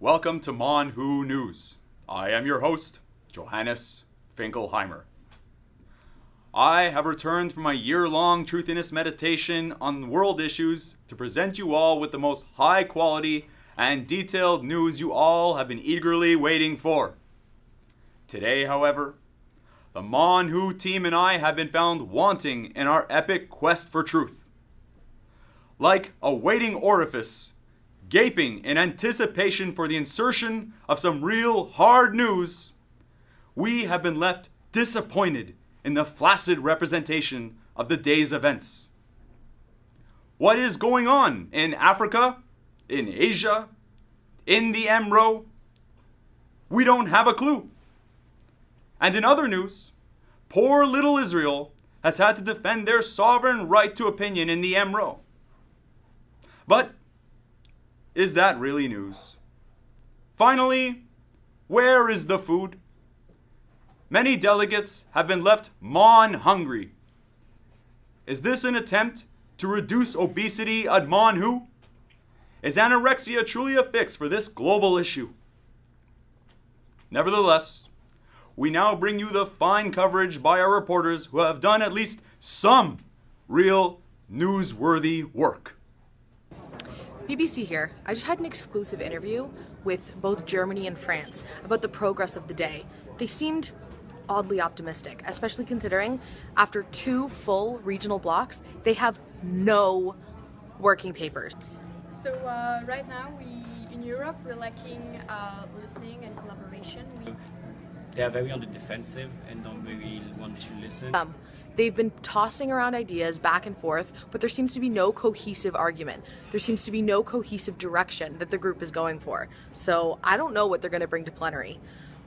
Welcome to MonWHO News. I am your host, Johannes Finkleheimer. I have returned from my year-long truthiness meditation on world issues to present you all with the most high-quality and detailed news you all have been eagerly waiting for. Today, however, the MonWHO team and I have been found wanting in our epic quest for truth. Like a waiting orifice, gaping in anticipation for the insertion of some real hard news, we have been left disappointed in the flaccid representation of the day's events. What is going on in Africa, in Asia, in the MRO? We don't have a clue. And in other news, poor little Israel has had to defend their sovereign right to opinion in the MRO. But is that really news? Finally, where is the food? Many delegates have been left hungry. Is this an attempt to reduce obesity at MonWHO? Is anorexia truly a fix for this global issue? Nevertheless, we now bring you the fine coverage by our reporters who have done at least some real newsworthy work. BBC here. I just had an exclusive interview with both Germany and France about the progress of the day. They seemed oddly optimistic, especially considering after 2 full regional blocks, they have no working papers. So right now, in Europe, we're lacking listening and collaboration. They are very on the defensive and don't really want to listen. They've been tossing around ideas back and forth, but there seems to be no cohesive argument. There seems to be no cohesive direction that the group is going for. So I don't know what they're going to bring to plenary.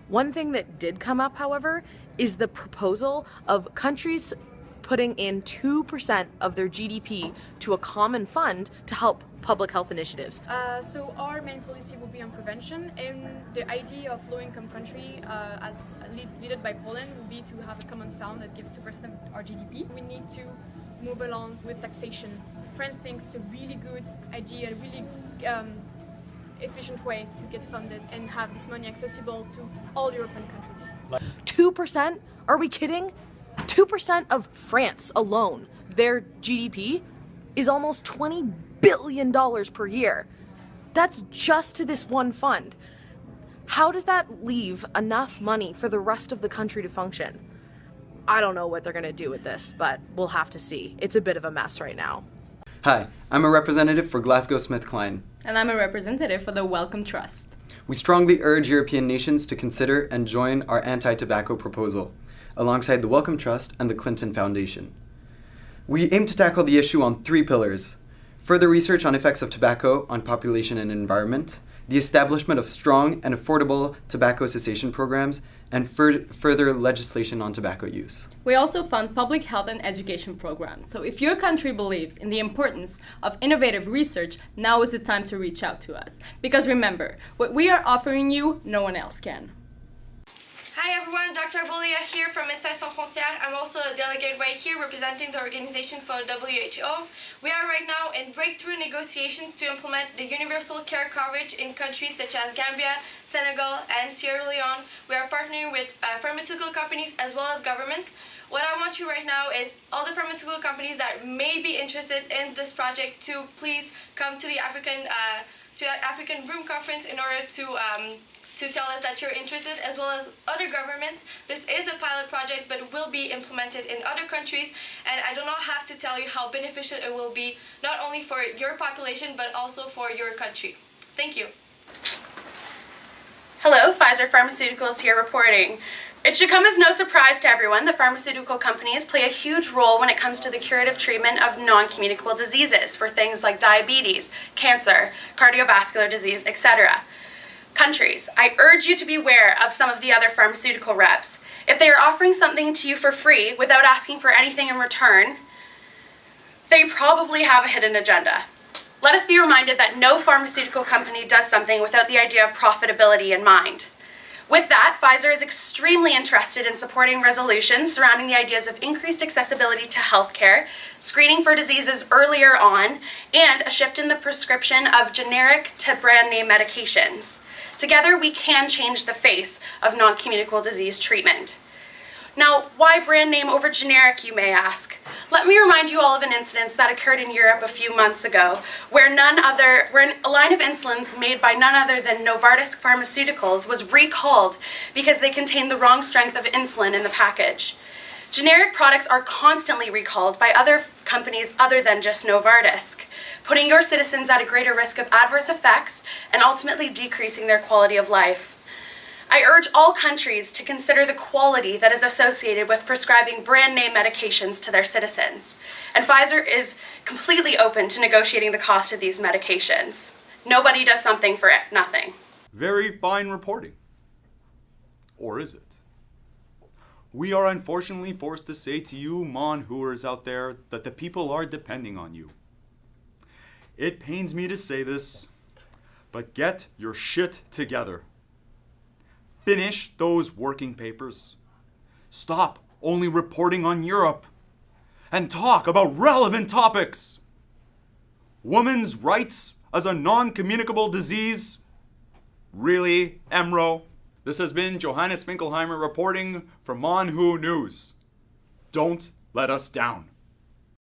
One thing that did come up, however, is the proposal of countries putting in 2% of their GDP to a common fund to help public health initiatives. So our main policy will be on prevention, and the idea of low-income country, as led by Poland, will be to have a common fund that gives 2% of our GDP. We need to move along with taxation. France thinks it's a really good idea, a really efficient way to get funded and have this money accessible to all European countries. 2%? Are we kidding? 2% of France alone, their GDP, is almost $20 billion per year. That's just to this one fund. How does that leave enough money for the rest of the country to function? I don't know what they're going to do with this, but we'll have to see. It's a bit of a mess right now. Hi, I'm a representative for GlasgowSmithKline. And I'm a representative for the Wellcome Trust. We strongly urge European nations to consider and join our anti-tobacco proposal, alongside the Wellcome Trust and the Clinton Foundation. We aim to tackle the issue on 3 pillars: further research on effects of tobacco on population and environment, the establishment of strong and affordable tobacco cessation programs, and further legislation on tobacco use. We also fund public health and education programs. So if your country believes in the importance of innovative research, now is the time to reach out to us. Because remember, what we are offering you, no one else can. Hi everyone, Dr. Bolia here from Médecins Sans Frontières. I'm also a delegate right here representing the organization for WHO. We are right now in breakthrough negotiations to implement the universal care coverage in countries such as Gambia, Senegal, and Sierra Leone. We are partnering with pharmaceutical companies as well as governments. What I want you right now is all the pharmaceutical companies that may be interested in this project to please come to the African Room Conference in order to tell us that you're interested, as well as other governments. This is a pilot project, but will be implemented in other countries, and I do not have to tell you how beneficial it will be, not only for your population, but also for your country. Thank you. Hello, Pfizer Pharmaceuticals here reporting. It should come as no surprise to everyone that pharmaceutical companies play a huge role when it comes to the curative treatment of non-communicable diseases for things like diabetes, cancer, cardiovascular disease, etc. Countries, I urge you to beware of some of the other pharmaceutical reps. If they are offering something to you for free without asking for anything in return, they probably have a hidden agenda. Let us be reminded that no pharmaceutical company does something without the idea of profitability in mind. With that, Pfizer is extremely interested in supporting resolutions surrounding the ideas of increased accessibility to healthcare, screening for diseases earlier on, and a shift in the prescription of generic to brand name medications. Together, we can change the face of non-communicable disease treatment. Now, why brand name over generic, you may ask? Let me remind you all of an incident that occurred in Europe a few months ago, where a line of insulins made by none other than Novartis Pharmaceuticals was recalled because they contained the wrong strength of insulin in the package. Generic products are constantly recalled by other companies other than just Novartis, putting your citizens at a greater risk of adverse effects and ultimately decreasing their quality of life. I urge all countries to consider the quality that is associated with prescribing brand name medications to their citizens. And Pfizer is completely open to negotiating the cost of these medications. Nobody does something for nothing. Very fine reporting. Or is it? We are unfortunately forced to say to you, MonWHOers out there, that the people are depending on you. It pains me to say this, but get your shit together. Finish those working papers. Stop only reporting on Europe. And talk about relevant topics. Women's rights as a non-communicable disease? Really, MRO? This has been Johannes Finkleheimer reporting for MonWHO News. Don't let us down.